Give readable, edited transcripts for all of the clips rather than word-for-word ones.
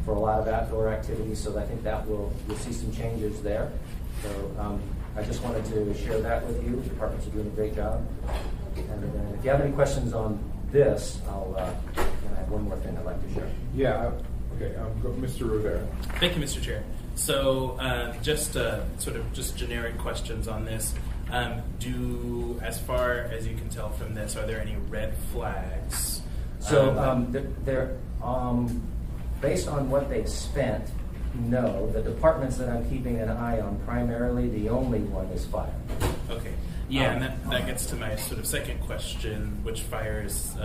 for a lot of outdoor activities, so I think that you'll see some changes there. So I just wanted to share that with you. The departments are doing a great job. And if you have any questions on this, and I have one more thing I'd like to share. Yeah, okay, Mr. Rivera. Thank you, Mr. Chair. So just sort of just generic questions on this. As far as you can tell from this, are there any red flags? So they're based on what they've spent, no. The departments that I'm keeping an eye on, primarily the only one is fire. Okay. Yeah, and that gets to my sort of second question, which fire is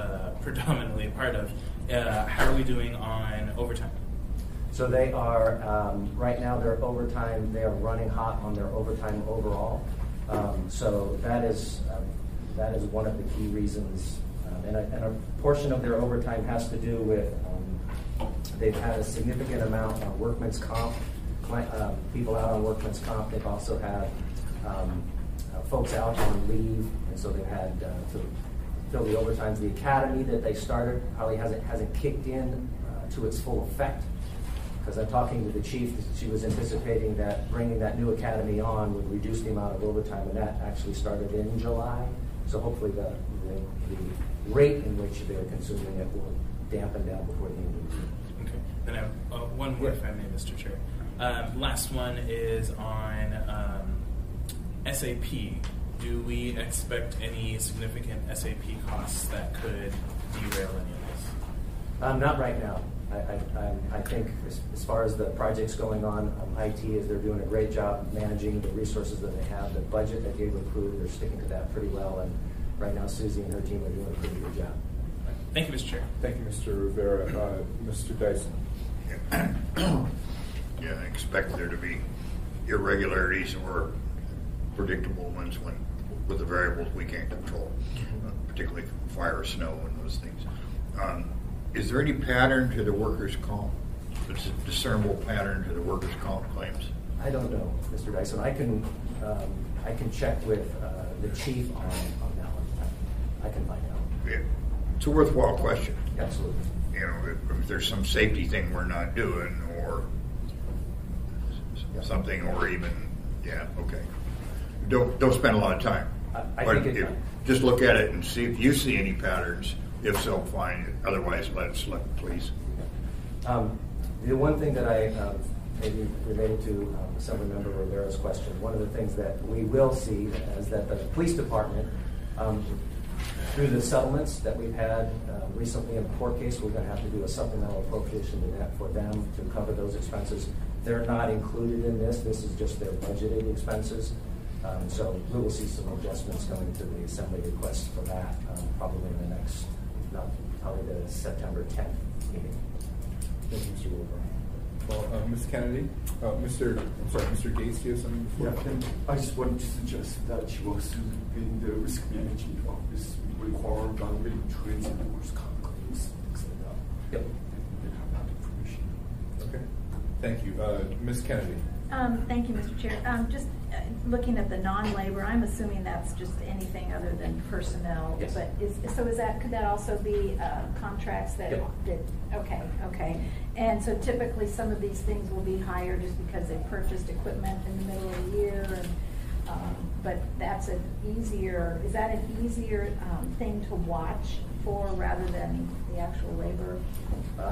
predominantly a part of. How are we doing on overtime? So they are, right now their overtime, they are running hot on their overtime overall. So that is one of the key reasons. And a portion of their overtime has to do with they've had a significant amount of workman's comp, people out on workman's comp. They've also had folks out on leave, and so they've had to fill the overtimes. The academy that they started probably hasn't kicked in to its full effect. Because I'm talking to the chief, she was anticipating that bringing that new academy on would reduce the amount of overtime, and that actually started in July. So hopefully the rate in which they're consuming it will dampen down before the end of the year. Okay. Then I have one more, if I may, Mr. Chair. Last one is on SAP. Do we expect any significant SAP costs that could derail any of this? Not right now. I think as far as the projects going on, IT they're doing a great job managing the resources that they have. The budget that they've approved, they're sticking to that pretty well. And right now, Susie and her team are doing a pretty good job. Thank you, Mr. Chair. Thank you, Mr. Rivera. Mr. Dyson. Yeah, I expect there to be irregularities or predictable ones with the variables we can't control, particularly fire or snow and those things. Is there any pattern to the workers' comp? It's a discernible pattern to the workers' comp claims? I don't know, Mr. Dyson. I can check with the chief on that one. I can find out. Yeah. It's a worthwhile question. Absolutely. You know, if there's some safety thing we're not doing, or something, or even, okay. Don't spend a lot of time. I think just look at it and see if you see any patterns. If so, fine. Otherwise, let it slip, please. The one thing that I maybe related to Assemblymember Rivera's question, one of the things that we will see is that the police department, through the settlements that we've had recently in the court case, we're going to have to do a supplemental appropriation to that for them to cover those expenses. They're not included in this. This is just their budgeted expenses. So we will see some adjustments coming to the Assembly request for that probably in the next, probably the September 10th meeting. Thank you, Mr. Wilbur. Well, Ms. Kennedy, Mr. Gates, do you have something before? Yeah, and I just wanted to suggest that she works in the risk management office. We require evaluating trends in the worst claims, things like that. Yep. And have that information. Okay. Thank you. Ms. Kennedy. Thank you, Mr. Chair. Just looking at the non-labor, I'm assuming that's just anything other than personnel. Yes. But could that also be contracts that? Yep. Okay. And so typically some of these things will be higher just because they purchased equipment in the middle of the year. And, but that's is that an easier thing to watch for rather than the actual labor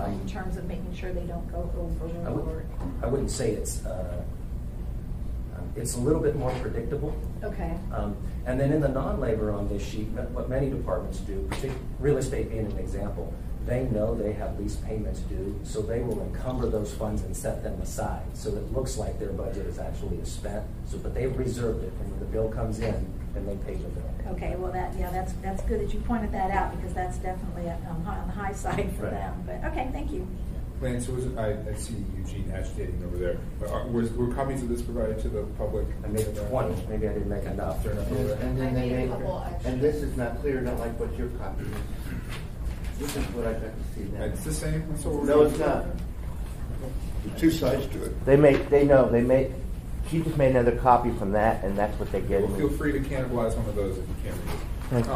in terms of making sure they don't go overboard? I wouldn't say it's a little bit more predictable. Okay. And then in the non-labor on this sheet, what many departments do, real estate being an example, they know they have lease payments due, so they will encumber those funds and set them aside. So it looks like their budget is actually spent. But they've reserved it, and when the bill comes in, then they pay the bill. Okay. Well, that's good that you pointed that out because that's definitely on the high side for them. But okay, thank you. Lance, I see Eugene agitating over there. Were copies of this provided to the public? I made 20. Maybe I didn't make enough. And then they make and this is not clear, not like what your copy is. This is what I got to see now. It's the same? No, it's not. There's two sides to it. She just made another copy from that, and that's what they get. Well, feel free to cannibalize one of those if you can.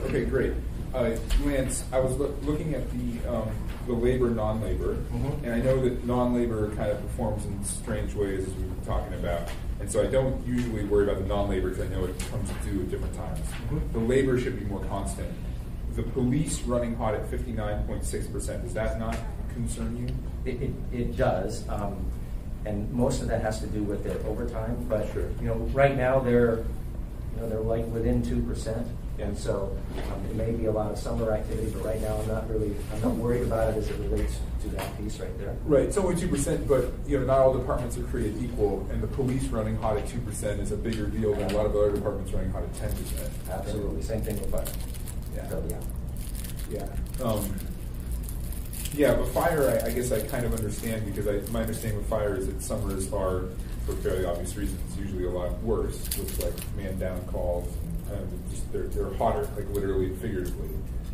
Okay, great. Lance, I was looking at the the labor, non-labor, Mhm. and I know that non-labor kind of performs in strange ways, as we were talking about, and so I don't usually worry about the non-labor because I know it comes due at different times. Mhm. The labor should be more constant. The police running hot at 59.6%, does that not concern you? It does, and most of that has to do with their overtime. But Sure. right now they're like within 2%, and so it may be a lot of summer activity. But right now I'm not worried about it as it relates to that piece right there. Right, it's only 2%, but not all departments are created equal, and the police running hot at 2% is a bigger deal than a lot of other departments running hot at 10%. Absolutely, same thing with fire. Yeah. So, Yeah, but fire, I guess I kind of understand, because my understanding with fire is that summers are, for fairly obvious reasons, usually a lot worse with like man down calls. And they're hotter, like literally and figuratively.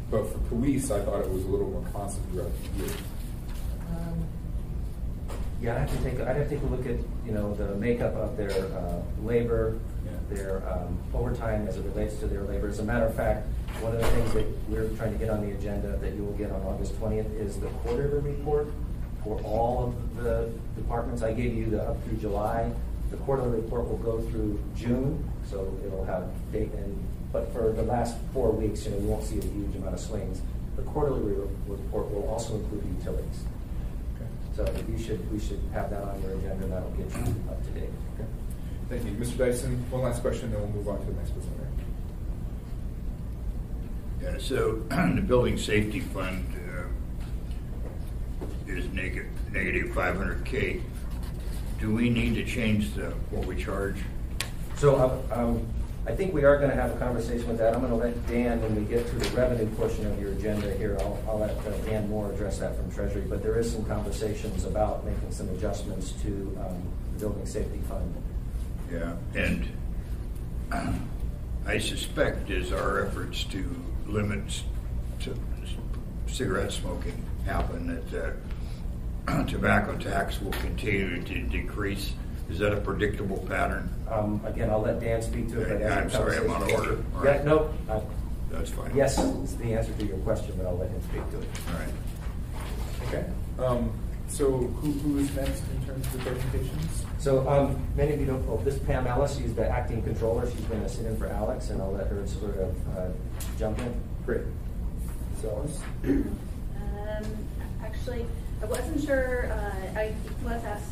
But for police, I thought it was a little more constant throughout the year. Yeah, I'd have to take a look at the makeup of their labor, their overtime as it relates to their labor. As a matter of fact, one of the things that we're trying to get on the agenda that you will get on August 20th is the quarterly report for all of the departments. I gave you the up through July. The quarterly report will go through June, so it'll have date. But for the last 4 weeks, you won't see a huge amount of swings. The quarterly report will also include utilities. So we should have that on your agenda, and that'll get you up to date. Okay. Thank you. Mr. Dyson, one last question, then we'll move on to the next presenter. Yeah, so the building safety fund is negative 500K. Do we need to change what we charge? So I think we are going to have a conversation with that. I'm going to let Dan, when we get to the revenue portion of your agenda here, I'll let Dan Moore address that from Treasury. But there is some conversations about making some adjustments to the building safety fund. Yeah, and I suspect as our efforts to limit cigarette smoking happen, that tobacco tax will continue to decrease. Is that a predictable pattern? Again, I'll let Dan speak to it. But I'm sorry, I'm out of order. All Yeah, right. no. That's fine. Yes is the answer to your question, but I'll let him speak to it. All right. Okay. So who is next in terms of the presentations? So many of you don't know, this is Pam Ellis. She's the acting controller. She's going to sit in for Alex, and I'll let her sort of jump in. Great. So actually, I wasn't sure. I was asked.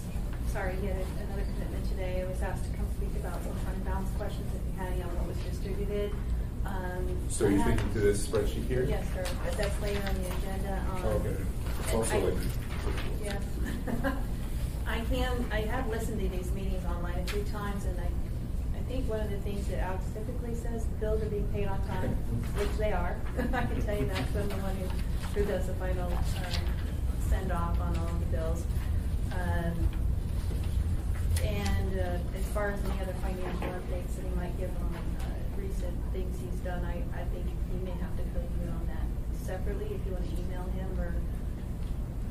Sorry, he had another commitment today. I was asked to come speak about some fund balance questions if you had any on what was distributed. So you're speaking to this spreadsheet here? Yes, sir. But that's later on the agenda. Okay. It's also like. Yeah. I have listened to these meetings online a few times, and I think one of the things that Alex typically says, the bills are being paid on time, which they are. I can tell you that from the one who does the final send off on all of the bills. And as far as any other financial updates that he might give on recent things he's done, I think he may have to fill you in on that separately if you want to email him, or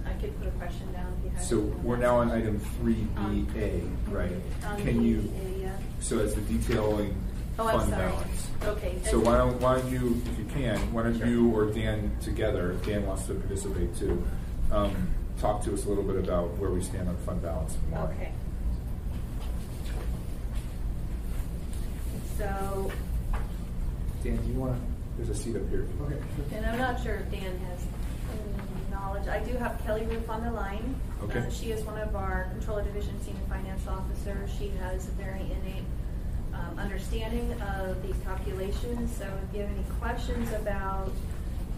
I could put a question down if you have. So we're now on item 3BA, right? Can you? Yeah. So as the detailing Oh, I'm fund sorry. balance. Okay. So why don't you, if you can, why don't Sure. you or Dan together, if Dan wants to participate too, talk to us a little bit about where we stand on fund balance and why. Okay. So, Dan, do you want to? There's a seat up here. Okay. and I'm not sure if Dan has knowledge. I do have Kelly Roof on the line. Okay. She is one of our Controller Division Senior Finance Officers. She has a very innate understanding of these calculations. So if you have any questions about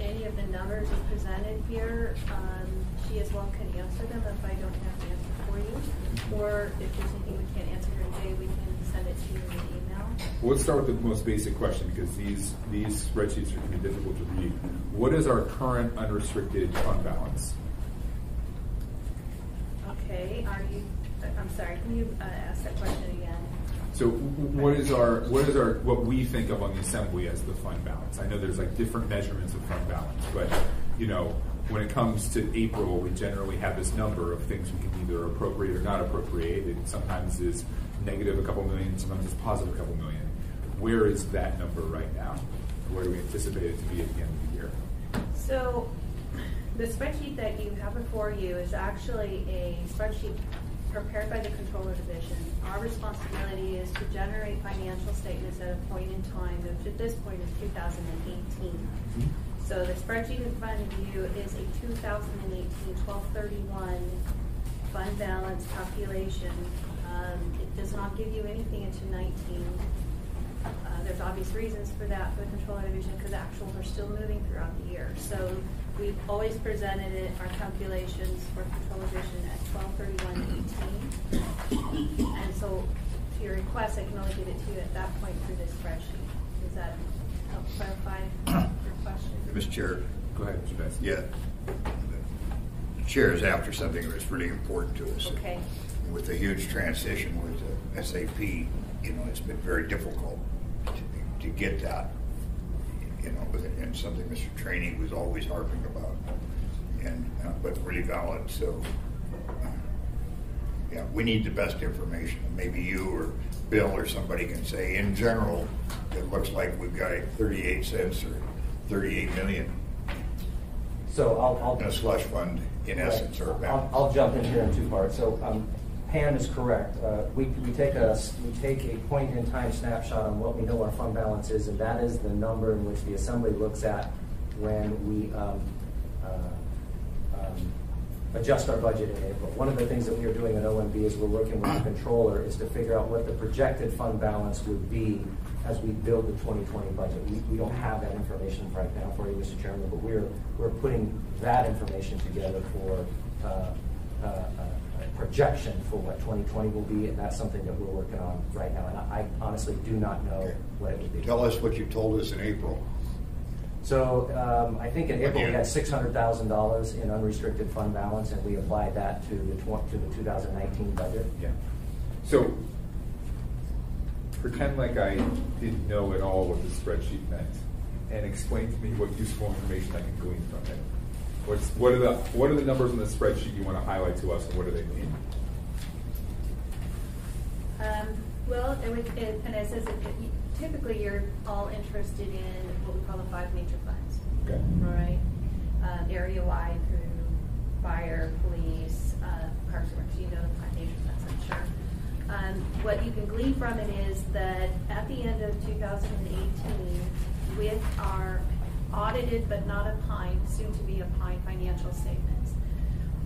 any of the numbers you presented here, she as well can answer them if I don't have the answer for you. Or if there's anything we can't answer here today, we can send it to you in an email. Well, let's start with the most basic question, because these spreadsheets are going to be difficult to read. What is our current unrestricted fund balance? Okay, I'm sorry, can you ask that question again? So what we think of on the assembly as the fund balance? I know there's like different measurements of fund balance, but when it comes to April, we generally have this number of things we can either appropriate or not appropriate. It sometimes is negative a couple million, sometimes it's positive a couple million. Where is that number right now? Where do we anticipate it to be at the end of the year? So The spreadsheet that you have before you is actually a spreadsheet prepared by the Controller Division. Our responsibility is to generate financial statements at a point in time, which at this point is 2018. So the spreadsheet in front of you is a 2018 12/31 fund balance calculation. It does not give you anything into 19. There's obvious reasons for that for the Controller Division because actuals are still moving throughout the year. So we've always presented our calculations for Controller Division at 12/31/18. And so to your request, I can only give it to you at that point through this spreadsheet. Does that help clarify your question? Mr. Chair. Go ahead, Mr. Benson. Yeah. The chair is after something that's really important to us. Okay. With the huge transition with the SAP, it's been very difficult to get that, and something Mr. Trainee was always harping about, but really valid. So, yeah, we need the best information. Maybe you or Bill or somebody can say, in general, it looks like we've got 38 cents or 38 million So I'll in a slush fund, in essence, or a balance. I'll jump in here in two parts. So Pam is correct. We take a point in time snapshot on what we know our fund balance is, and that is the number in which the Assembly looks at when we adjust our budget in April. One of the things that we are doing at OMB is we're working with the controller is to figure out what the projected fund balance would be as we build the 2020 budget. We don't have that information right now for you, Mr. Chairman, but we're putting that information together for a projection for what 2020 will be, and that's something that we're working on right now. And I honestly do not know what it would be. Tell us what you told us in April. So I think in April we had $600,000 in unrestricted fund balance, and we applied that to the 2019 budget. Yeah. So pretend like I didn't know at all what the spreadsheet meant, and explain to me what useful information I can glean from it. What are the numbers on the spreadsheet you want to highlight to us, and what do they mean? Well, and it says that typically you're all interested in what we call the 5 major funds. Okay. Right? Area-wide through fire, police, parks and Recs. You know the 5 major funds, I'm sure. What you can glean from it is that at the end of 2018, with our audited but not opined, soon to be opined financial statements,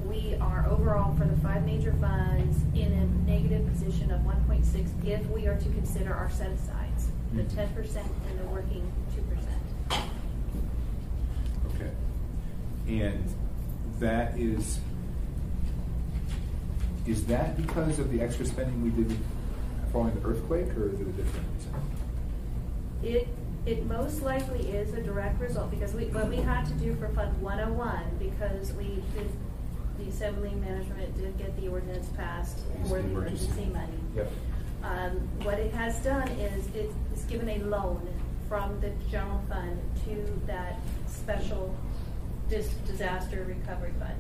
we are overall for the 5 major funds in a negative position of 1.6 if we are to consider our set-asides, the 10% and the working 2%. Okay. And that is that because of the extra spending we did following the earthquake, or is it a different reason? It most likely is a direct result because what we had to do for Fund 101, because the Assembly Management did get the ordinance passed for the emergency money. Yep. What it has done is it's given a loan from the general fund to that special disaster recovery fund.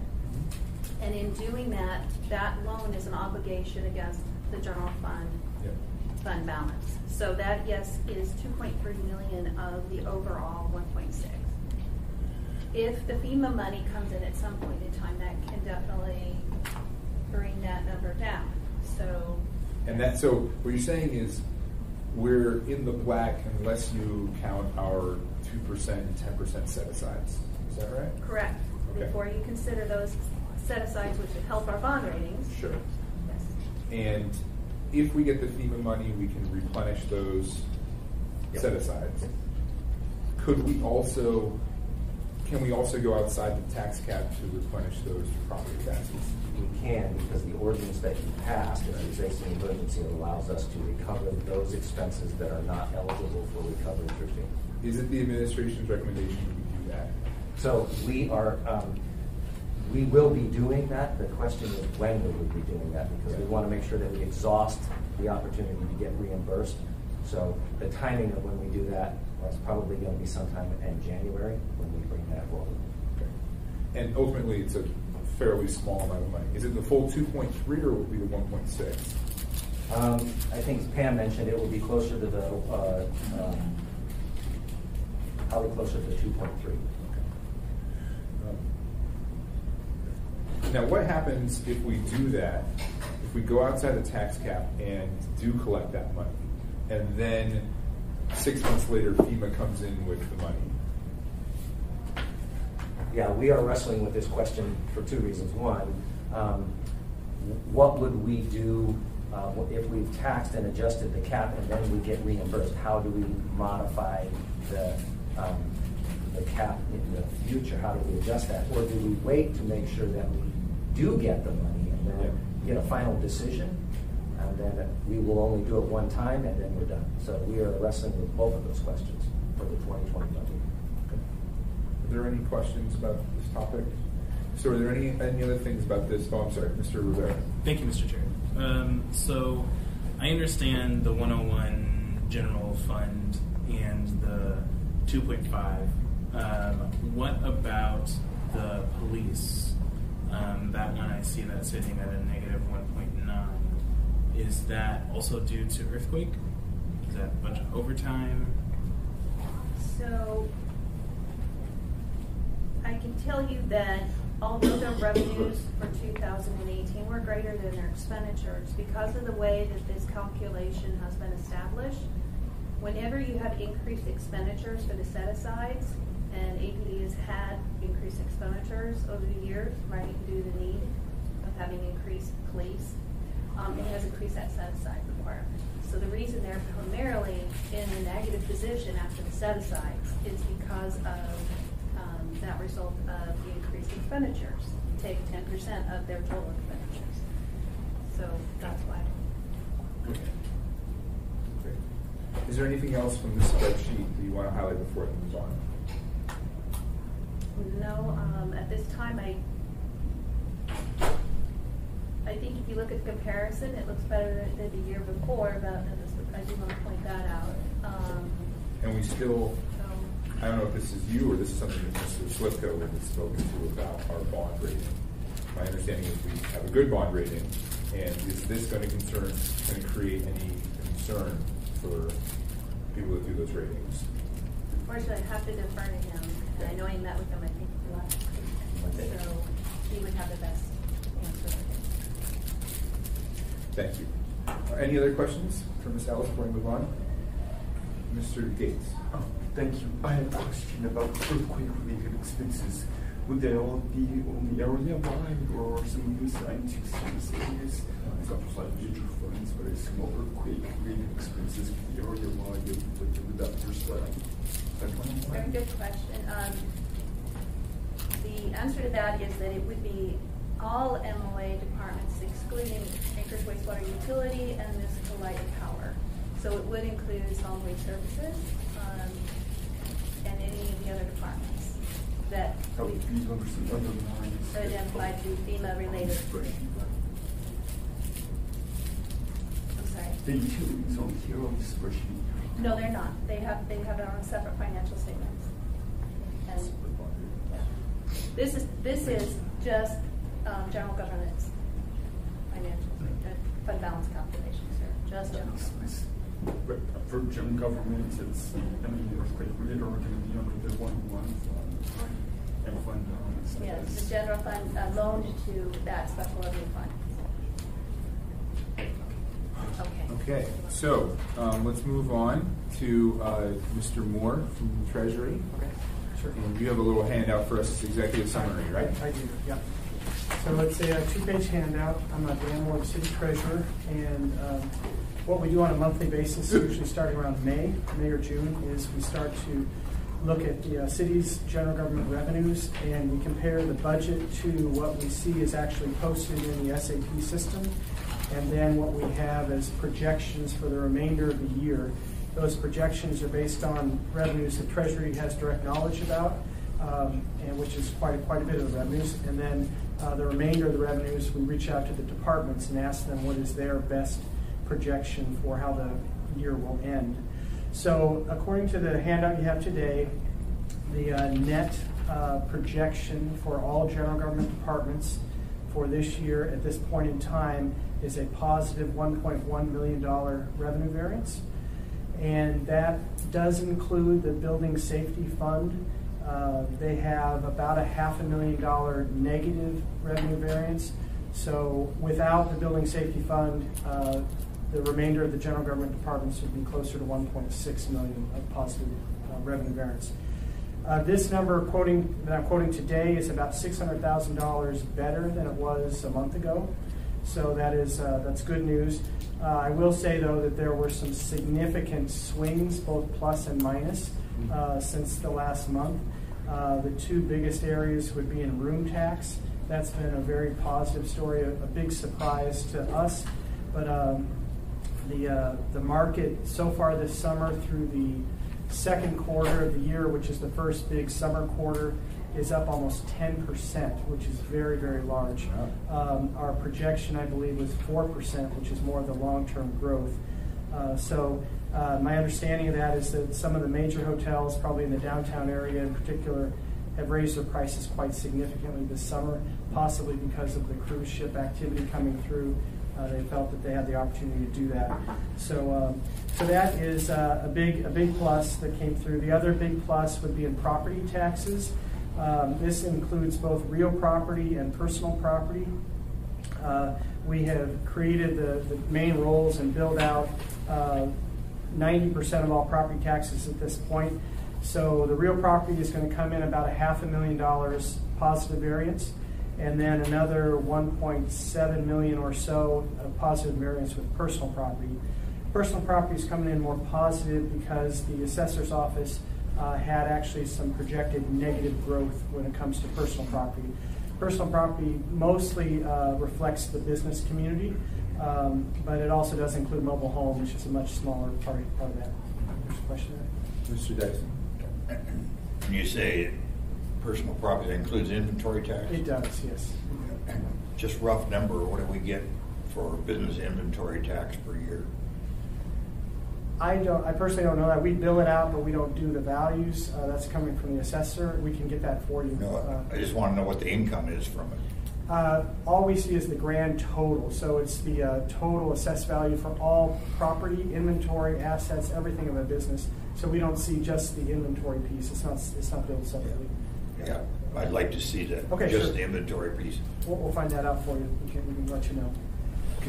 And in doing that, that loan is an obligation against the general fund fund balance. So that, yes, is $2.3 million of the overall 1.6. If the FEMA money comes in at some point in time, that can definitely bring that number down. So. So what you're saying is we're in the black unless you count our 2% and 10% set-asides. Is that right? Correct. Okay. Before you consider those set-asides, which would help our bond ratings. Sure. Yes. And if we get the FEMA money, we can replenish those set-asides. Can we also go outside the tax cap to replenish those property taxes? We can, because the ordinance that you passed, if you face an emergency, allows us to recover those expenses that are not eligible for recovery through FEMA. Is it the administration's recommendation we do that? So we will be doing that. The question is when we will be doing that, because we want to make sure that we exhaust the opportunity to get reimbursed. So the timing of when we do that is probably going to be sometime in January when we bring that forward. Okay. And ultimately, it's a fairly small amount of money. Is it the full 2.3 or will it be the 1.6? I think Pam mentioned it will be closer to the probably closer to the 2.3. Now, what happens if we do that, if we go outside the tax cap and do collect that money, and then 6 months later FEMA comes in with the money? Yeah, we are wrestling with this question for two reasons. One, what would we do if we've taxed and adjusted the cap and then we get reimbursed? How do we modify the cap in the future? How do we adjust that? Or do we wait to make sure that we do get the money and then get a final decision? And then we will only do it one time and then we're done. So we are wrestling with both of those questions for the 2020 budget. Are there any questions about this topic? So are there any other things about this? Oh, I'm sorry, Mr. Rivera. Thank you, Mr. Chair. So I understand the 101 general fund and the 2.5. What about the police? That one I see that sitting at a negative 1.9. Is that also due to earthquake? Is that a bunch of overtime? So I can tell you that although the revenues for 2018 were greater than their expenditures, because of the way that this calculation has been established, whenever you have increased expenditures for the set-asides, and APD has had increased expenditures over the years, right, due to the need of having increased police, it has increased that set-aside requirement. So the reason they're primarily in a negative position after the set-asides is because of that result of the increased expenditures. Take 10% of their total expenditures. So that's why. Okay. Great. Is there anything else from this spreadsheet that you want to highlight before it moves on? No, at this time I think if you look at the comparison, it looks better than the year before, but I do want to point that out. And we still, I don't know if this is you or this is something that Mr. Slipko has spoken to about our bond rating. My understanding is we have a good bond rating, and is this going to create any concern for people that do those ratings? Unfortunately, I have to defer to him, and I know he met with him, I think, last week, so he would have the best answer. Thank you. Any other questions for Ms. Ellis before we move on? Mr. Gates. Oh, thank you. I have a question about earthquake-related expenses. Would they all be only area-wide or some assigned to service areas? Examples like major funds, but I assume all earthquake-related expenses would be area-wide with that first Very good question. The answer to that is that it would be all MOA departments excluding Anchorage Wastewater Utility and Municipal Light and Power. So it would include solid waste services and any of the other departments that we identified through FEMA related. I'm sorry. The utilities on here on the spreadsheet. No, they're not. They have their own separate financial statements. And this is just general government's financial fund balance calculations here. Just general government. But for general government, it's earthquake related or going to be under the 101 fund and fund balance. Yes, the general fund loaned to that special levy fund. Okay, so let's move on to Mr. Moore from Treasury. Okay, sure. And you have a little handout for us, executive summary, right? I do, yeah. So it's a two-page handout. I'm Dan Moore, the city treasurer, and what we do on a monthly basis, usually starting around May or June, is we start to look at the city's general government revenues, and we compare the budget to what we see is actually posted in the SAP system, and then what we have as projections for the remainder of the year. Those projections are based on revenues that Treasury has direct knowledge about, and which is quite a bit of the revenues. And then the remainder of the revenues, we reach out to the departments and ask them what is their best projection for how the year will end. So according to the handout you have today, the net projection for all general government departments for this year at this point in time is a positive $1.1 million revenue variance. And that does include the building safety fund They have about a $500,000 negative revenue variance. So without the building safety fund, the remainder of the general government departments would be closer to 1.6 million of positive revenue variance. This number that I'm quoting today is about $600,000 better than it was a month ago. So that's good news. I will say, though, that there were some significant swings, both plus and minus, since the last month. The two biggest areas would be in room tax. That's been a very positive story, a big surprise to us. But the market so far this summer through the second quarter of the year, which is the first big summer quarter, is up almost 10%, which is very, very large. Our projection, I believe, was 4%, which is more of the long-term growth. So my understanding of that is that some of the major hotels, probably in the downtown area in particular, have raised their prices quite significantly this summer, possibly because of the cruise ship activity coming through. They felt that they had the opportunity to do that. So that is a big plus that came through. The other big plus would be in property taxes. This includes both real property and personal property. We have created the main rolls and billed out 90% of all property taxes at this point. So the real property is going to come in about a $500,000 positive variance, and then another 1.7 million or so of positive variance with personal property. Personal property is coming in more positive because the assessor's office had actually some projected negative growth when it comes to personal property. Personal property mostly reflects the business community, but it also does include mobile home, which is a much smaller part of that. There's a question there? Mr. Dyson. When you say personal property, that includes inventory tax? It does, yes. Just rough number, what do we get for business inventory tax per year? I personally don't know that. We bill it out, but we don't do the values. That's coming from the assessor. We can get that for you. No, I just want to know what the income is from it. All we see is the grand total. So it's the total assessed value for all property, inventory, assets, everything of a business. So we don't see just the inventory piece. It's not billed separately. Yeah, I'd like to see that. Okay, just sure. the inventory piece. We'll find that out for you. We can let you know.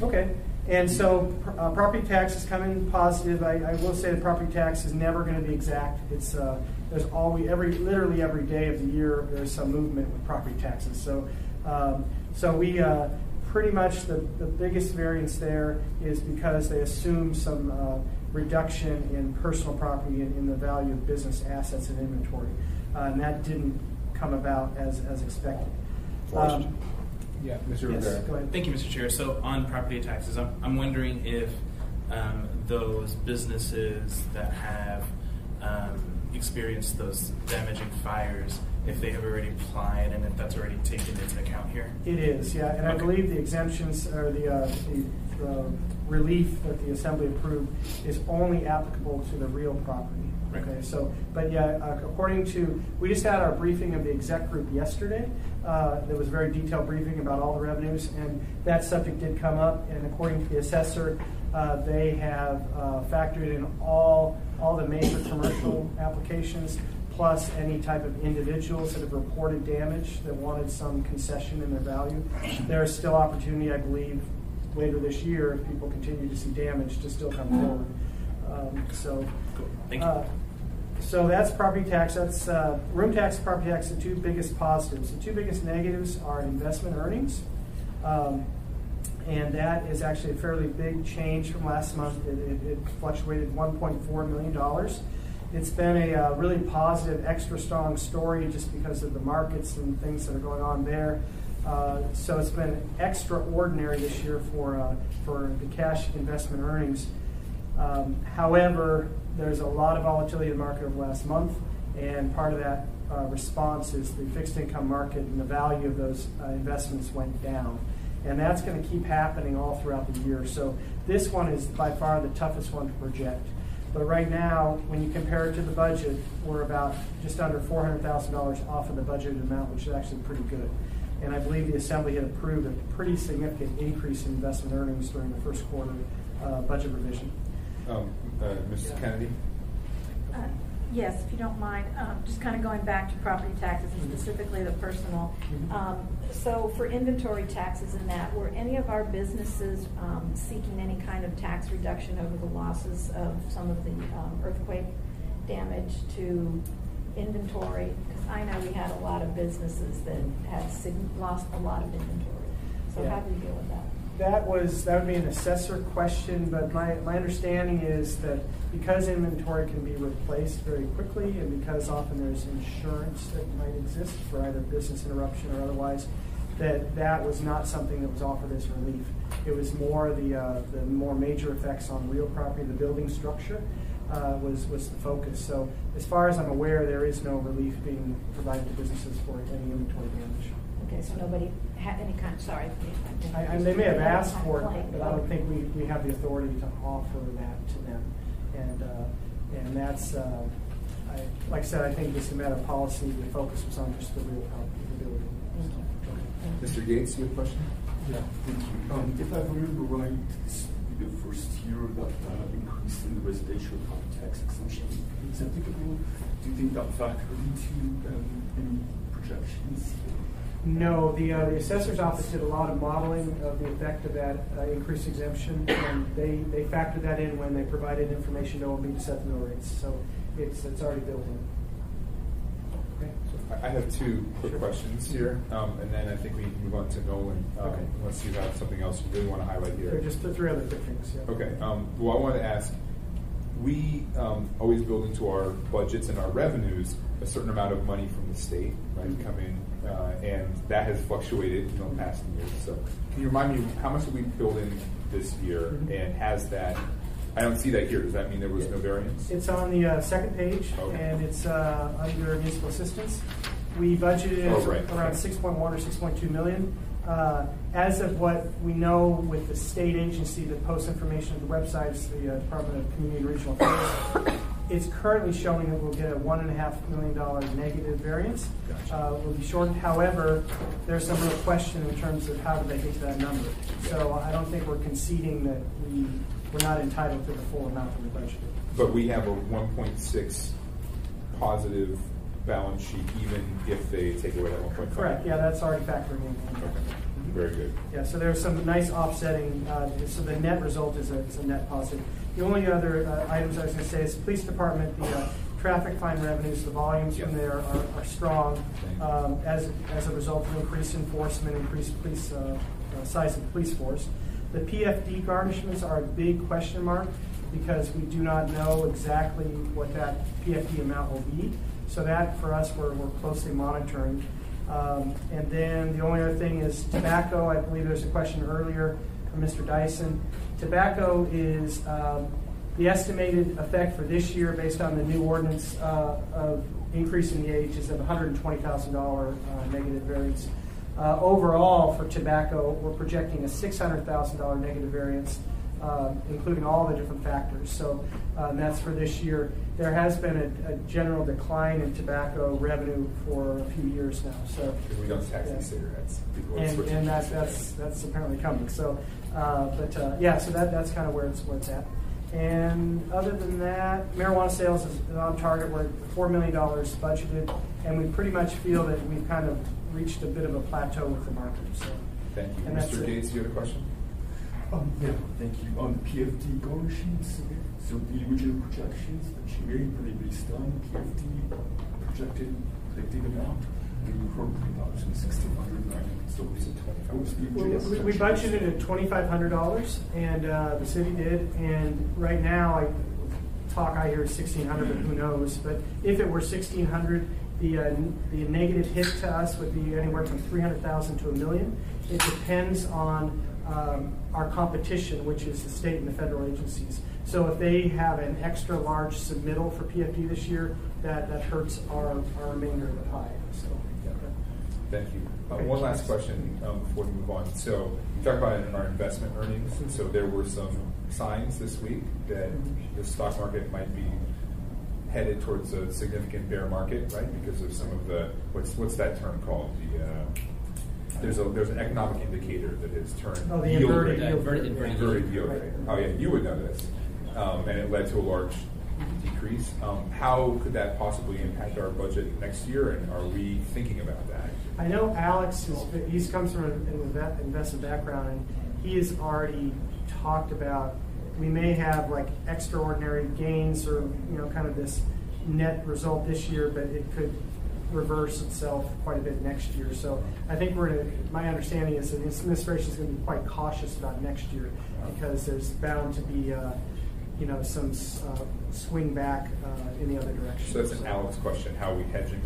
Okay. And so property tax is coming positive. I will say the property tax is never going to be exact. It's there's always literally every day of the year there's some movement with property taxes. So we pretty much the biggest variance there is because they assume some reduction in personal property and in the value of business assets and inventory, and that didn't come about as expected. Yeah, Mr. Yes, Rivera. go ahead. Thank you, Mr. Chair. So on property taxes, I'm wondering if those businesses that have experienced those damaging fires, if they have already applied and if that's already taken into account here. It is, yeah, and I believe the exemptions or the relief that the Assembly approved is only applicable to the real property. Right. Okay, so, but yeah, according to, we just had our briefing of the exec group yesterday. There was a very detailed briefing about all the revenues, and that subject did come up, and according to the assessor, they have factored in all the major commercial applications, plus any type of individuals that have reported damage that wanted some concession in their value. There is still opportunity, I believe, later this year, if people continue to see damage, to still come forward. Cool. Thank you. So that's property tax. That's room tax, property tax, the two biggest positives. The two biggest negatives are investment earnings. And that is actually a fairly big change from last month. It fluctuated $1.4 million. It's been a really positive, extra strong story just because of the markets and things that are going on there. So it's been extraordinary this year for the cash investment earnings. However, there's a lot of volatility in the market over the last month, and part of that response is the fixed income market and the value of those investments went down. And that's going to keep happening all throughout the year. So this one is by far the toughest one to project. But right now, when you compare it to the budget, we're about just under $400,000 off of the budgeted amount, which is actually pretty good. And I believe the Assembly had approved a pretty significant increase in investment earnings during the first quarter budget revision. Mrs. Kennedy? Yes, if you don't mind, just kind of going back to property taxes and specifically the personal. So for inventory taxes and that, were any of our businesses seeking any kind of tax reduction over the losses of some of the earthquake damage to inventory? Because I know we had a lot of businesses that had lost a lot of inventory. So how do you deal with that? That would be an assessor question, but my understanding is that because inventory can be replaced very quickly, and because often there's insurance that might exist for either business interruption or otherwise, that was not something that was offered as relief. It was more the more major effects on real property, the building structure, was the focus. So as far as I'm aware, there is no relief being provided to businesses for any inventory damage. Okay, so nobody had any kind, sorry. They may have asked for it, but I don't think we have the authority to offer that to them. And that's, like I said, I think it's a matter of policy. The focus was on just the real property, the building. Mr. Gates, you have a question? Yeah, thank you. If I remember right, this will be the first year that increase in the residential property tax exemption is applicable. Do you think that factored into any projections? No, the assessor's office did a lot of modeling of the effect of that increased exemption, and they factored that in when they provided information to OMB to set the mill rates. So it's already built in. Okay. I have two quick questions here, and then I think we can move on to Nolan, unless you have something else you really want to highlight here. There are just the three other quick things. Yeah. Okay. Well, I wanted to ask, we always build into our budgets and our revenues a certain amount of money from the state, right, come in, and that has fluctuated in the past years. So can you remind me, how much did we build in this year, and has that, I don't see that here, does that mean there was no variance? It's on the second page, and it's under municipal assistance. We budgeted around 6.1 or 6.2 million. As of what we know with the state agency that posts information on the websites, the Department of Community and Regional Affairs, it's currently showing that we'll get a $1.5 million negative variance. Gotcha. We'll be shorted. However, there's some real question in terms of how did they get to that number. So I don't think we're conceding that we're not entitled to the full amount that we budgeted. But we have a 1.6 positive balance sheet, even if they take away that 1.5. Correct. Yeah, that's already factoring in. Okay. Very good. Yeah, so there's some nice offsetting. So the net result is a net positive. The only other items I was going to say is police department, the traffic fine revenues, the volumes from there are strong as a result of increased enforcement, increased police size of the police force. The PFD garnishments are a big question mark because we do not know exactly what that PFD amount will be. So that, for us, we're closely monitoring. And then the only other thing is tobacco. I believe there's a question earlier from Mr. Dyson. Tobacco is the estimated effect for this year based on the new ordinance of increasing the age is of $120,000 negative variance. Overall, for tobacco, we're projecting a $600,000 negative variance, including all the different factors. So that's for this year. There has been a general decline in tobacco revenue for a few years now. So we don't tax these cigarettes. And that's apparently coming. So, so that's kind of where it's at. And other than that, marijuana sales is on target. We're at $4 million budgeted, and we pretty much feel that we've kind of reached a bit of a plateau with the market. So, thank you. And Mr. Gates, you have a question? Yeah, thank you. On PFD garnishments, so the original projections that you made, were they based on PFD projected amount? And you heard about $1,600, so is it $2,500? We budgeted at $2,500, and the city did. And right now, I hear $1,600, but who knows? But if it were $1,600, the negative hit to us would be anywhere from $300,000 to $1 million. It depends on our competition, which is the state and the federal agencies. So if they have an extra large submittal for PFD this year, that hurts our remainder of the pie. So, thank you. One last question before we move on. So you talked about it in our investment earnings. So there were some signs this week that the stock market might be headed towards a significant bear market, right? Because of some of the what's that term called? There's an economic indicator that has turned the yield inverted rate. yield rate. Inverted yield rate. Oh yeah, you would know this. And it led to a large decrease. How could that possibly impact our budget next year, and are we thinking about that? I know Alex he's comes from an investment background, and he has already talked about we may have like extraordinary gains or kind of this net result this year, but it could reverse itself quite a bit next year. So I think my understanding is that this administration is going to be quite cautious about next year because there's bound to be some swing back in the other direction. So that's an Alex question. How are we hedging?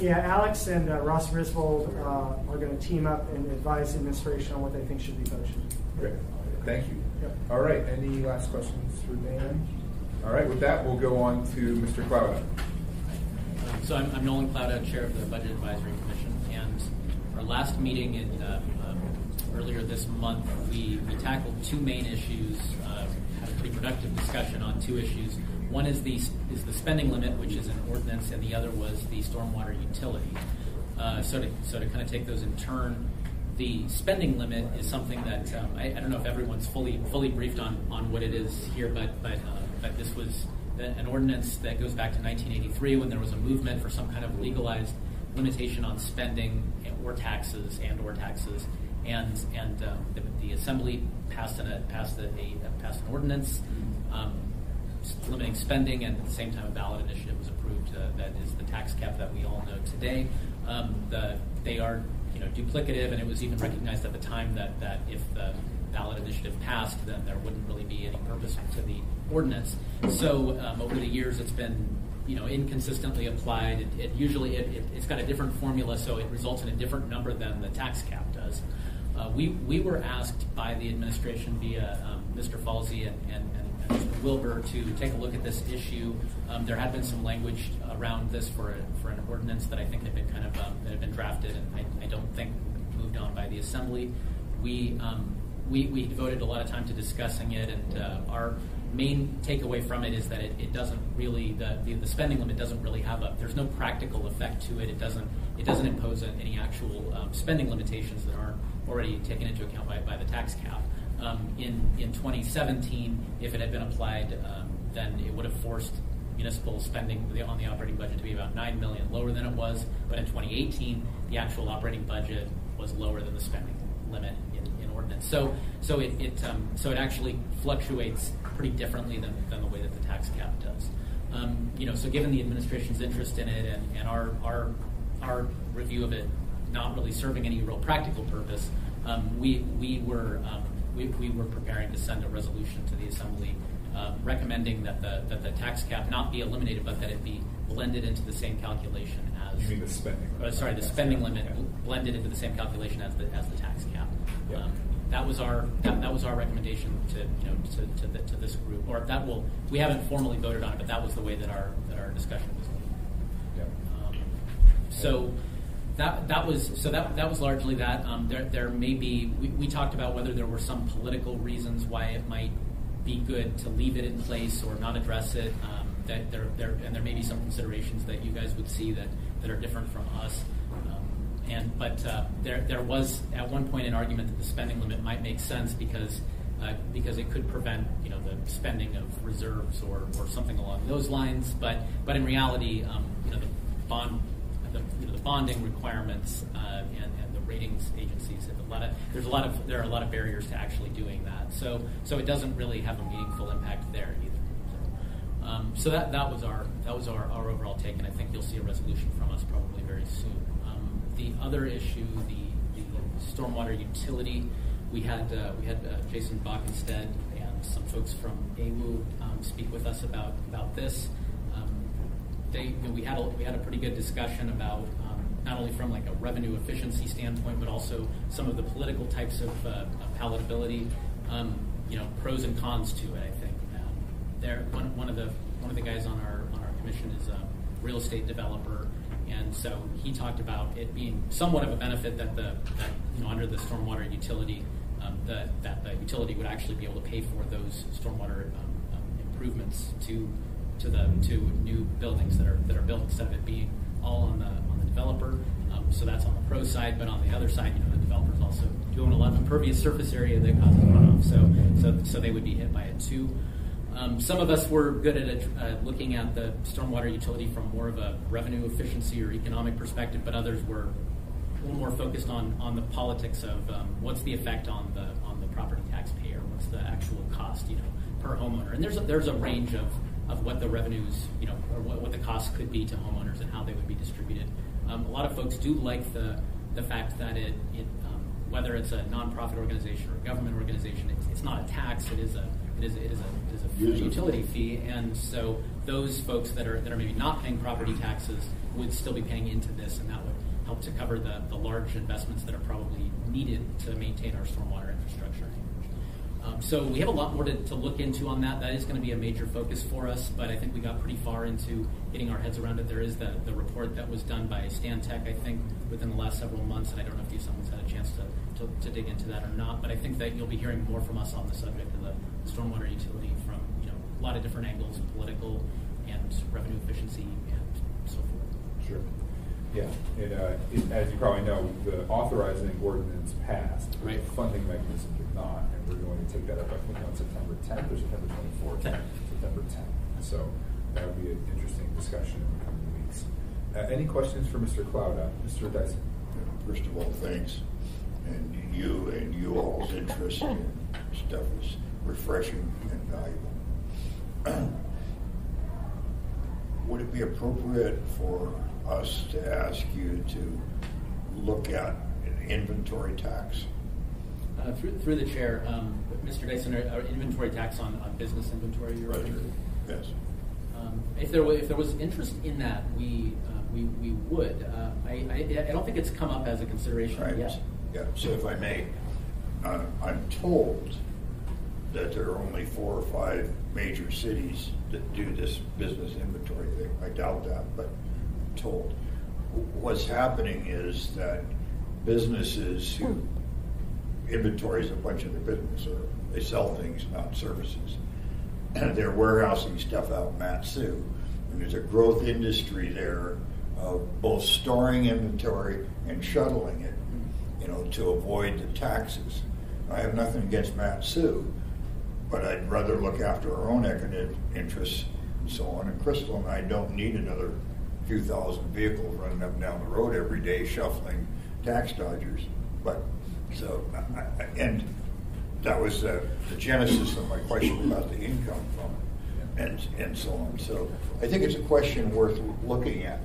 Yeah, Alex and Ross Griswold are going to team up and advise the administration on what they think should be budgeted. Great. Thank you. Yep. All right. Any last questions for Dan? All right. With that, we'll go on to Mr. Clouda. So I'm Nolan Clouda, chair of the Budget Advisory Commission, and our last meeting earlier this month, we tackled two main issues, had a pretty productive discussion on two issues. One is the spending limit, which is an ordinance, and the other was the stormwater utility. So to kind of take those in turn, the spending limit is something that I don't know if everyone's fully briefed on what it is here, but this was an ordinance that goes back to 1983 when there was a movement for some kind of legalized limitation on spending or taxes, and the Assembly passed an ordinance limiting spending, and at the same time a ballot initiative was approved that is the tax cap that we all know today. They are duplicative, and it was even recognized at the time that if the ballot initiative passed, then there wouldn't really be any purpose to the ordinance. So over the years, it's been inconsistently applied. It's got a different formula, so it results in a different number than the tax cap does. We were asked by the administration via Mr. Falsey and Mr. Wilbur to take a look at this issue. There had been some language around this for an ordinance that I think had been that had been drafted, and I don't think moved on by the Assembly. We devoted a lot of time to discussing it, and our main takeaway from it is that it doesn't really the spending limit doesn't really there's no practical effect to it. It doesn't impose any actual spending limitations that aren't already taken into account by the tax cap. In 2017, if it had been applied, then it would have forced municipal spending on the operating budget to be about $9 million lower than it was. But in 2018, the actual operating budget was lower than the spending limit in ordinance. So it actually fluctuates pretty differently than the way that the tax cap does. So given the administration's interest in it and our review of it not really serving any real practical purpose, we were preparing to send a resolution to the Assembly recommending that the tax cap not be eliminated, but that it be blended into the same calculation as. You mean the spending? The spending limit blended into the same calculation as the tax cap. Yep. That was our recommendation to this group, or we haven't formally voted on it, but that was the way that our discussion was going. Yep. That was largely that. There may be we talked about whether there were some political reasons why it might be good to leave it in place or not address it. And there may be some considerations that you guys would see that are different from us. There was at one point an argument that the spending limit might make sense because it could prevent the spending of reserves or something along those lines. But in reality, the bonding requirements and the ratings agencies there are a lot of barriers to actually doing that. So it doesn't really have a meaningful impact there either. So that was our overall take, and I think you'll see a resolution from us probably very soon. The other issue, the stormwater utility, we had Jason Bockenstead and some folks from AWU speak with us about this. We had a pretty good discussion about not only from like a revenue efficiency standpoint, but also some of the political types of palatability, pros and cons to it. I think one of the guys on our commission is a real estate developer, and so he talked about it being somewhat of a benefit that under the stormwater utility, that the utility would actually be able to pay for those stormwater improvements to new buildings that are built instead of it being all on the developer. So that's on the pro side, but on the other side, the developer's also doing a lot of impervious surface area that causes runoff. So they would be hit by it too. Some of us were good at looking at the stormwater utility from more of a revenue efficiency or economic perspective, but others were a little more focused on the politics of what's the effect on the property taxpayer, what's the actual cost, per homeowner. And there's a range of what the revenues, or what the costs could be to homeowners and how they would be distributed. A lot of folks do like the fact that it whether it's a nonprofit organization or a government organization, it's not a tax. It is a utility fee, and so those folks that are maybe not paying property taxes would still be paying into this, and that would help to cover the large investments that are probably needed to maintain our stormwater infrastructure. So we have a lot more to look into on that. That is going to be a major focus for us, but I think we got pretty far into getting our heads around it. There is the report that was done by Stantec, I think, within the last several months, and I don't know if someone's had a chance to dig into that or not, but I think that you'll be hearing more from us on the subject of the stormwater utility from a lot of different angles, political and revenue efficiency and so forth. Sure. Yeah, and as you probably know, the authorizing ordinance passed, but the funding mechanism did not, and we're going to take that up, I think, on September 10th or September 24th? 10th. September 10th. So that would be an interesting discussion in the coming weeks. Any questions for Mr. Clouda? Mr. Dyson? First of all, thanks. And you all's interest in stuff is refreshing and valuable. Would it be appropriate for us to ask you to look at an inventory tax? Through the chair, Mr. Dyson, our inventory tax on business inventory, you're right. Yes. If there was interest in that, we would. I don't think it's come up as a consideration yet. Yeah. So if I may, I'm told that there are only 4 or 5 major cities that do this business inventory thing. I doubt that, but I'm told. What's happening is that businesses who inventories a bunch of their business, or they sell things, not services, and they're warehousing stuff out in Mat-Su. And there's a growth industry there of both storing inventory and shuttling it, to avoid the taxes. I have nothing against Mat-Su, but I'd rather look after our own economic interests and so on. And Crystal and I don't need another few thousand vehicles running up and down the road every day shuffling tax dodgers. But so, and that was the genesis of my question about the income from it, and so on. So I think it's a question worth looking at.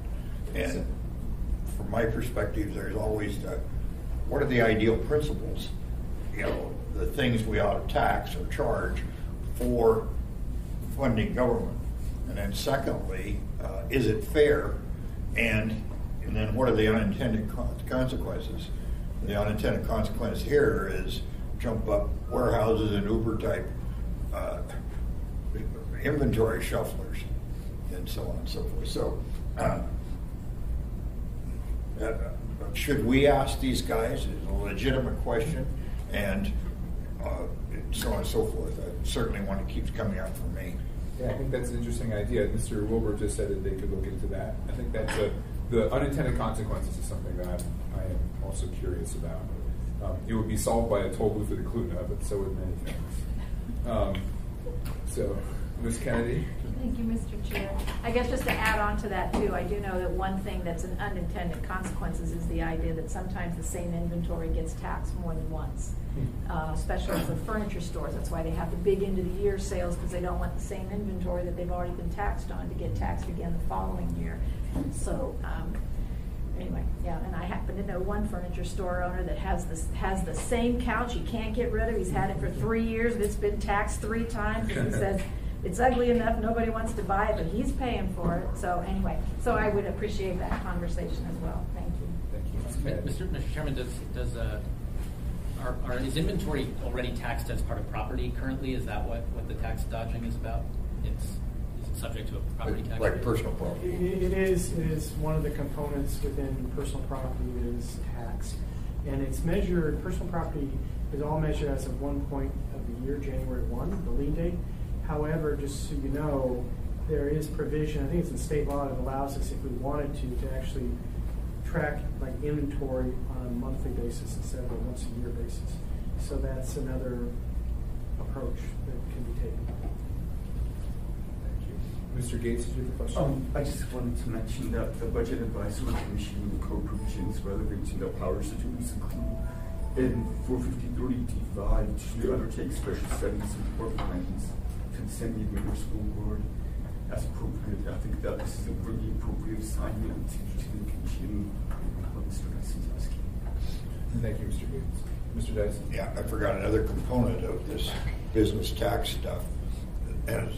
And from my perspective, there's always what are the ideal principles? The things we ought to tax or charge for funding government. And then secondly, is it fair? And then what are the unintended consequences? The unintended consequence here is jump up warehouses and Uber type inventory shufflers and so on and so forth. So should we ask these guys? It's a legitimate question, and so on and so forth. Certainly one that keeps coming up for me. Yeah, I think that's an interesting idea. Mr. Wilbur just said that they could look into that. I think that's the unintended consequences is something that I am also curious about. It would be solved by a toll booth at the Klutna, but so would many things. So, Ms. Kennedy? Thank you, Mr. Chair. I guess just to add on to that, too, I do know that one thing that's an unintended consequences is the idea that sometimes the same inventory gets taxed more than once, especially for furniture stores. That's why they have the big end-of-the-year sales, because they don't want the same inventory that they've already been taxed on to get taxed again the following year. So, anyway, yeah, and I happen to know one furniture store owner that has the same couch he can't get rid of. He's had it for 3 years, and it's been taxed 3 times, and he says, it's ugly enough, nobody wants to buy it, but he's paying for it. So anyway, so I would appreciate that conversation as well. Thank you. Thank you. Mr. Chairman, is inventory already taxed as part of property currently? Is that what the tax dodging is about? Is it subject to a property tax? Like personal property. It is one of the components within personal property is tax. And it's measured, personal property is all measured as of one point of the year, January 1, the lien date. However, just so you know, there is provision, I think it's in state law, that allows us, if we wanted to actually track like inventory on a monthly basis instead of a once a year basis. So that's another approach that can be taken. Mr. Gates, did you have a question? I just wanted to mention that the Budget Advisory Commission code provisions relevant to the powers to include in 45030D5 to undertake special studies and work plans to the San Diego Middle School Board as appropriate. I think that this is a really appropriate assignment to the commission. Mr. Dyson. Thank you, Mr. Gates. Mr. Dyson? Yeah, I forgot another component of this business tax stuff. As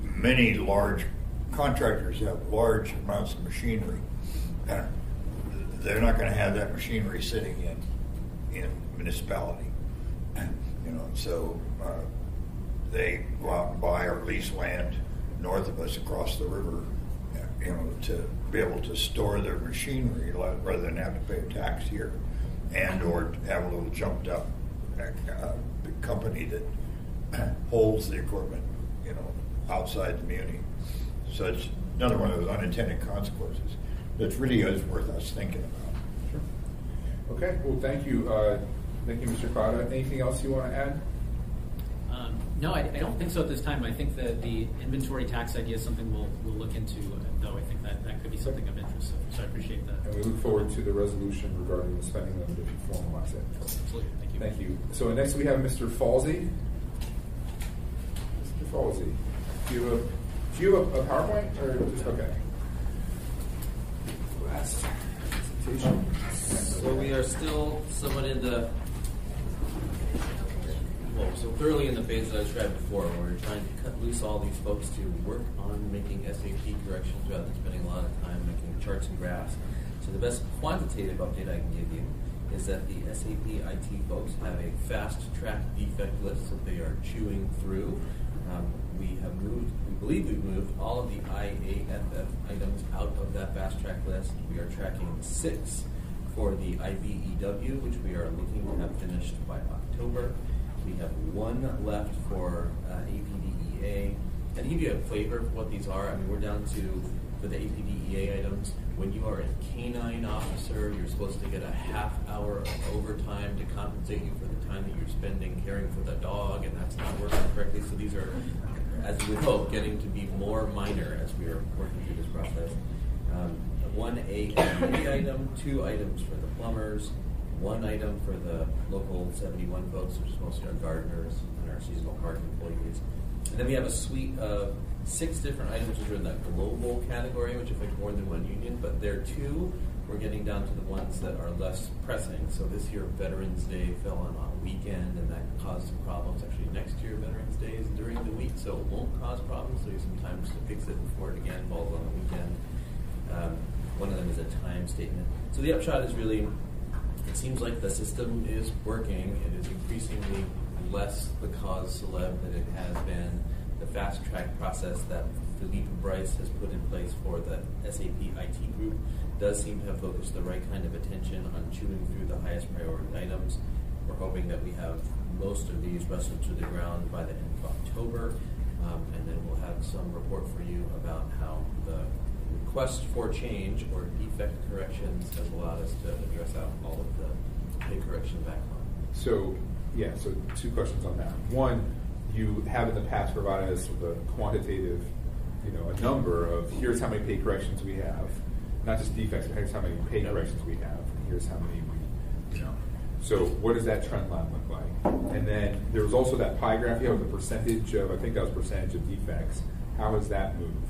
many large contractors have large amounts of machinery, and they're not going to have that machinery sitting in municipality. So they go out and buy or lease land north of us across the river, to be able to store their machinery rather than have to pay a tax here, and or have a little jumped up company that holds the equipment, outside the muni. So it's another one of those unintended consequences that really is worth us thinking about. Sure. Okay. Well, thank you. Thank you, Mr. Claudia. Anything else you want to add? No, I don't think so at this time. I think that the inventory tax idea is something we'll look into, though I think that could be something of interest. So I appreciate that. And we look forward to the resolution regarding the spending limit if you formalize it. Absolutely. Thank you. Thank you. So next we have Mr. Falsey. Mr. Falsey, do you have a PowerPoint or just okay? Last presentation. So we are still somewhat in the thoroughly in the phase that I described before, where we're trying to cut loose all these folks to work on making SAP corrections rather than spending a lot of time making charts and graphs. So the best quantitative update I can give you is that the SAP IT folks have a fast track defect list that they are chewing through. We believe we've moved all of the IAFF items out of that fast track list. We are tracking 6 for the IBEW, which we are looking to have finished by October. We have 1 left for APDEA. And to give you a flavor of what these are, we're down to, for the APDEA items, when you are a canine officer, you're supposed to get a half hour of overtime to compensate you for the time that you're spending caring for the dog, and that's not working correctly. So these are, as we hope, getting to be more minor as we are working through this process. 1 APD item, 2 items for the plumbers, 1 item for the local 71 folks, which is mostly our gardeners and our seasonal park employees. And then we have a suite of 6 different items which are in that global category, which affect more than one union, but there too, we're getting down to the ones that are less pressing. So this year, Veterans Day fell on a weekend, and that caused some problems. Actually, next year, Veterans Day is during the week, so it won't cause problems. So you sometimes to fix it before it again falls on the weekend. One of them is a time statement. So the upshot is really, it seems like the system is working. It is increasingly less the cause celeb that it has been. The fast track process that Philippe Bryce has put in place for the SAP IT group does seem to have focused the right kind of attention on chewing through the highest priority items. We're hoping that we have most of these wrestled to the ground by the end of October, and then we'll have some report for you about how the request for change or defect corrections has allowed us to address out all of the pay correction backlog. So 2 questions on that. One, you have in the past provided us with a quantitative, a number of here's how many pay corrections we have, not just defects, but here's how many pay corrections we have, and here's how many we. So what does that trend line look like? And then there was also that pie graph. You have the percentage of, I think that was percentage of defects. How has that moved?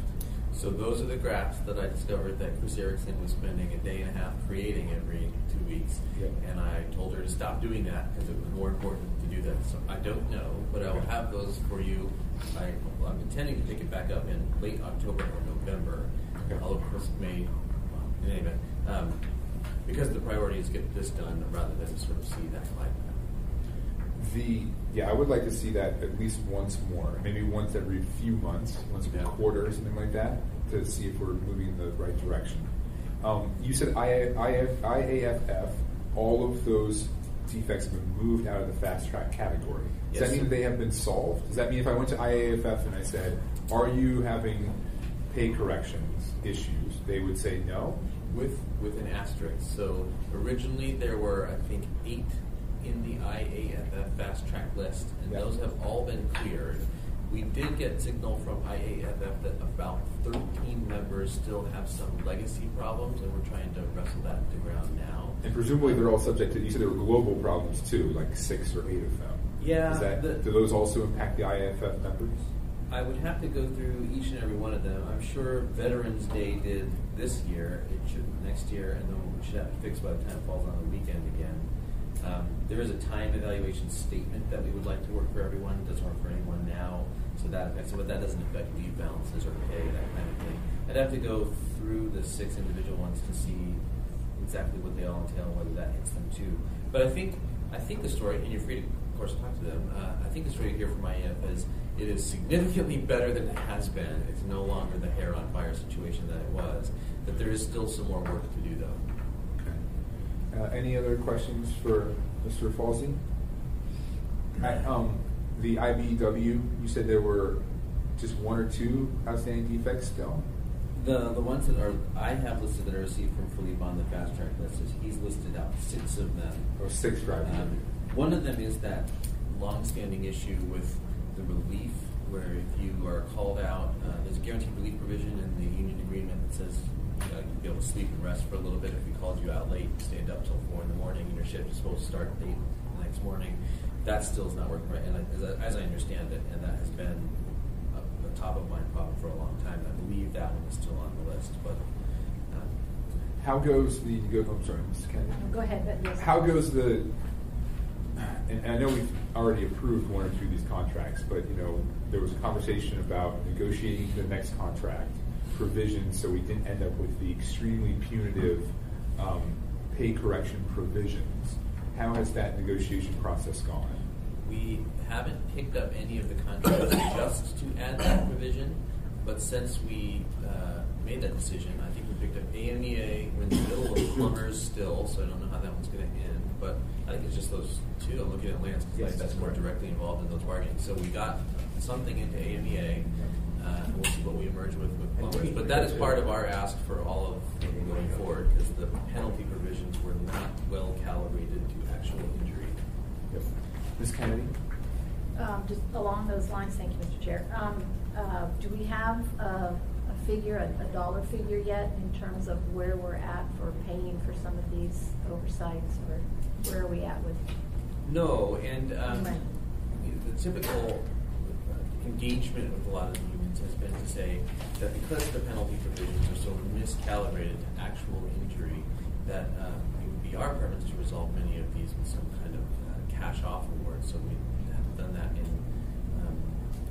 So those are the graphs that I discovered that Chris Erickson was spending a day and a half creating every 2 weeks. Yep. And I told her to stop doing that because it was more important to do that. So I don't know, but I will have those for you. I'm intending to pick it back up in late October or November. Okay. Although Chris may, in any event, because the priority is to get this done rather than sort of see that slide. I would like to see that at least once more, maybe once every few months, once every quarter or something like that, to see if we're moving in the right direction. You said IAFF, all of those defects have been moved out of the fast track category. Does that mean they have been solved? Does that mean if I went to IAFF and I said, are you having pay corrections issues, they would say no? With an asterisk. So originally there were, I think, 8 in the IAFF fast track list, and those have all been cleared. We did get signal from IAFF that about 13 members still have some legacy problems, and we're trying to wrestle that to ground now. And presumably they're all subject to, you said there were global problems too, like 6 or 8 of them. Yeah. Do those also impact the IAFF members? I would have to go through each and every one of them. I'm sure Veterans Day did this year. It should next year, and then we should have it fixed by the time it falls on the weekend again. There is a time evaluation statement that we would like to work for everyone. It doesn't work for anyone now, so that affects it, but that doesn't affect leave balances or pay, that kind of thing. I'd have to go through the 6 individual ones to see exactly what they all entail and whether that hits them too. But I think the story, and you're free to, of course, talk to them. I think the story here from IAF is it is significantly better than it has been. It's no longer the hair on fire situation that it was. But there is still some more work to do, though. Any other questions for Mr. Falsey? The IBEW, you said there were just 1 or 2 outstanding defects still? The ones that I have listed that are received from Philippe on the fast track list is he's listed out 6 of them. Oh, 6 driving. One of them is that long-standing issue with the relief, where if you are called out, there's a guaranteed relief provision in the union agreement that says you'll be able to sleep and rest for a little bit if we called you out late, stand up till 4 in the morning, and your shift is supposed to start at 8 the next morning. That still is not working right, and as I understand it, and that has been a top of mind problem for a long time. I believe that one is still on the list, but how goes the? I'm sorry, Mrs. Kennedy. Go ahead, but yes. How goes the? And I know we've already approved 1 or 2 of these contracts, but there was a conversation about negotiating the next contract provisions so we didn't end up with the extremely punitive pay correction provisions. How has that negotiation process gone? We haven't picked up any of the contracts just to add that provision, but since we made that decision, I think we picked up AMEA. We're in the middle of plumbers still, so I don't know how that one's going to end, but I think it's just those 2. I'm looking at Lance because that's more directly involved in those bargaining. So we got something into AMEA. We'll see what we emerge with plumbers. But that is part of our ask for all of them going forward, because the penalty provisions were not well calibrated to actual injury. Yep. Ms. Kennedy? Just along those lines, thank you, Mr. Chair. Do we have a figure, a dollar figure yet in terms of where we're at for paying for some of these oversights, or where are we at with? No, and the typical engagement with a lot of the unions has been to say that because the penalty provisions are so miscalibrated to actual injury, that it would be our preference to resolve many of these with some kind of cash-off award. So we have done that in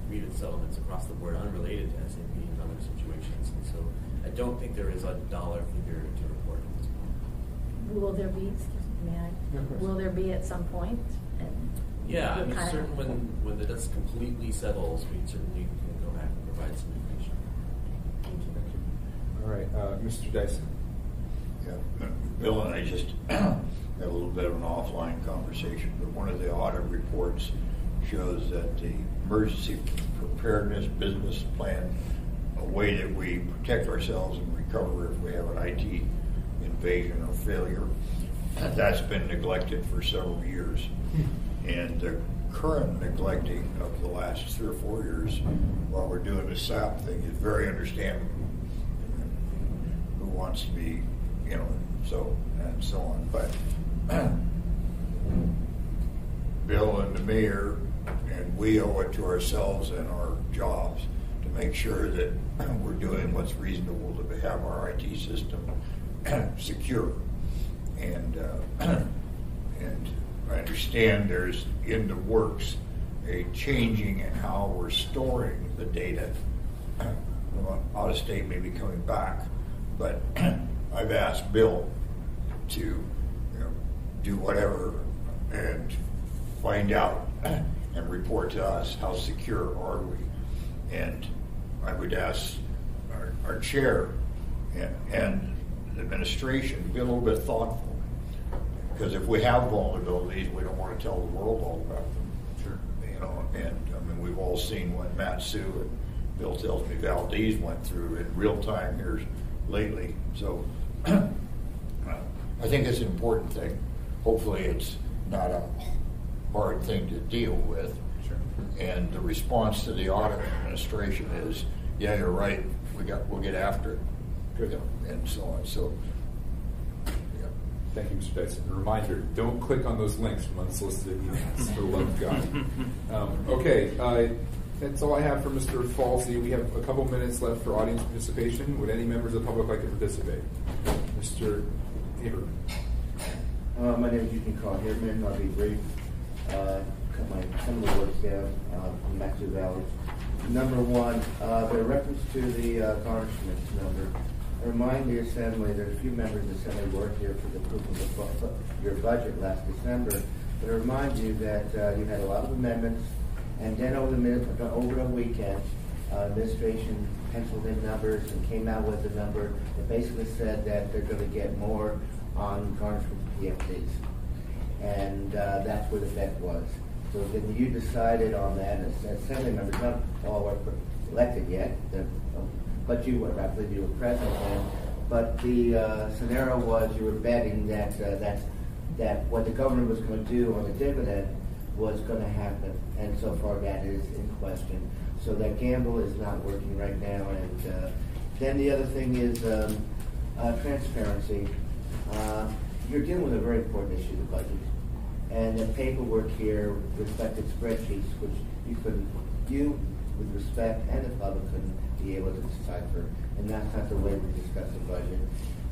grievance settlements across the board, unrelated to SAP and other situations. And so I don't think there is a dollar figure to report at this point. Will there be? Will there be at some point? Yeah, I mean, certainly when the dust completely settles, we certainly can go back and provide some information. Thank you. All right, Mr. Dyson. Yeah, Bill and I just had a little bit of an offline conversation, but one of the audit reports shows that the emergency preparedness business plan, a way that we protect ourselves and recover if we have an IT invasion or failure, that's been neglected for several years. And the current neglecting of the last 3 or 4 years while we're doing the SAP thing is very understandable. Who wants to be, so on. But Bill and the mayor and we owe it to ourselves and our jobs to make sure that we're doing what's reasonable to have our IT system secure. And I understand there's in the works a changing in how we're storing the data. Out of state may be coming back, but I've asked Bill to do whatever and find out and report to us how secure are we. And I would ask our chair and the administration to be a little bit thoughtful. Because if we have vulnerabilities, we don't want to tell the world all about them. Sure. And I mean, we've all seen what Matsu and Bill tells me Valdez went through in real time here lately. So I think it's an important thing. Hopefully it's not a hard thing to deal with. Sure. And the response to the audit administration is, yeah, you're right, we'll get after it. Good. And so on. So, yeah. Thank you, Mr. Dyson. A reminder, don't click on those links from unsolicited emails, for the love of God. Okay, that's all I have for Mr. Falsey. We have a couple minutes left for audience participation. Would any members of the public like to participate? Mr. Haber. My name is Eugene Carl Haberman. I'll be brief. Some of the words down from Matthew Valley. Number one, the reference to the garnishments number. I remind the Assembly, there's a few members of the Assembly worked here for the approval of your budget last December, but I remind you that you had a lot of amendments, and then over the weekend, administration penciled in numbers and came out with a number that basically said that they're going to get more on garnishment PFDs. And that's where the bet was. So then you decided on that, and Assembly members, not all were elected yet, but you were, I believe you were present then. But the scenario was you were betting that what the government was going to do on the dividend was going to happen, and so far that is in question. So that gamble is not working right now. And then the other thing is transparency. You're dealing with a very important issue, the budget. And the paperwork here reflected spreadsheets, which you, with respect, and the public couldn't be able to decipher. And that's not the way we discuss the budget.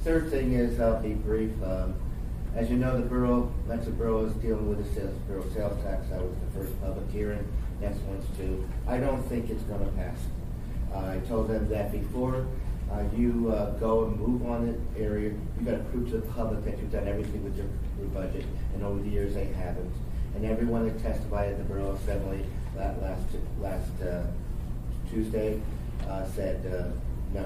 Third thing is, I'll be brief. As you know, the borough, Metro Borough is dealing with the sales tax. That was the first public hearing. Next one's due. I don't think it's going to pass. I told them that before. You go and move on the area. You got to prove to the public that you've done everything with your budget, and over the years they haven't. And everyone that testified at the Borough Assembly last Tuesday said no.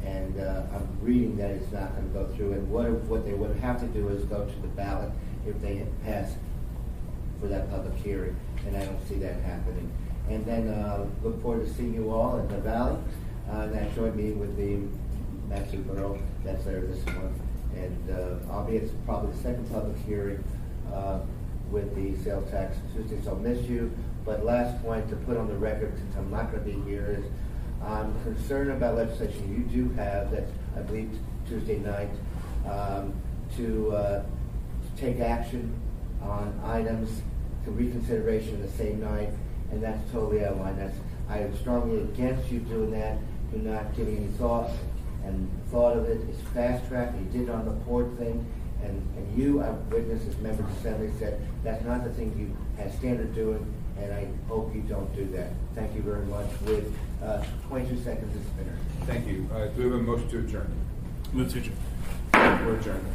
And I'm reading that it's not going to go through. And what they would have to do is go to the ballot if they pass for that public hearing. And I don't see that happening. And then look forward to seeing you all in the Valley. That joint meeting with the Matthew Borough, that's there this month. And I'll be at probably the second public hearing with the sales tax Tuesday, so I'll miss you. But last point to put on the record, since I'm not going to be here, is I'm concerned about legislation you do have, that's I believe Tuesday night, to take action on items to reconsideration the same night, and that's totally out of line. I am strongly against you doing that. You're not giving any thought, and thought of it is fast track. You did it on the port thing, and you, I've witnessed as members of the Assembly, said that's not the thing you have standard doing, and I hope you don't do that. Thank you very much. With 22 seconds to spinner. Thank you. Do we have a motion to adjourn? Move to adjourn. We're adjourned.